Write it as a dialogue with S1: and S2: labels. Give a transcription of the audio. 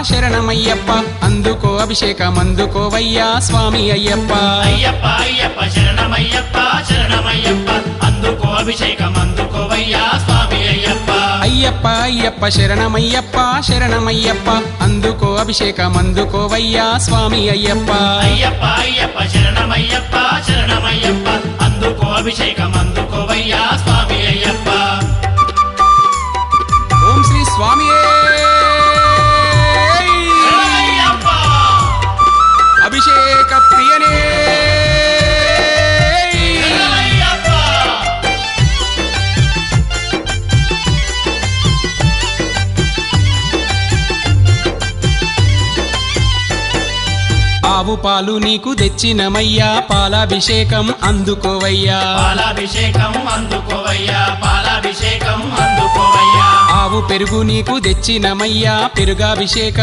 S1: శరణమయ్యప్ప అందుకో అభిషేకం అందుకోవయ్యా స్వామి అయ్యప్ప
S2: అయ్యప్ప అయ్యప్ప శరణమయ్యప్ప శరణమయ్యప్ప అందుకో అభిషేకం అందుకోవయ్యా స్వామి అయ్యప్ప
S1: అయ్యప్ప అయ్యప్ప శరణమయ్యప్ప శరణమయ్యప్ప అందుకో అభిషేకం అందుకోవయ్యా స్వామి అయ్యప్ప
S2: అయ్యప్ప అయ్యప్ప శరణమయ్యప్ప శరణమయ్యప్ప అందుకో అభిషేకం అందుకోవయ్యా స్వామి అయ్యప్ప
S1: ఓం శ్రీ స్వామియే అభిషేక ప్రియనే ఆవు పాలు నీకు తెచ్చినమయ్యా పాలాభిషేకం అందుకోవయ్యా
S2: పాలాభిషేకం అందుకోవయ్యా పాలాభిషేకం అందుకోవయ్యా
S1: ఆవు పెరుగు నీకు తెచ్చినమయ్యా పెరుగాభిషేకం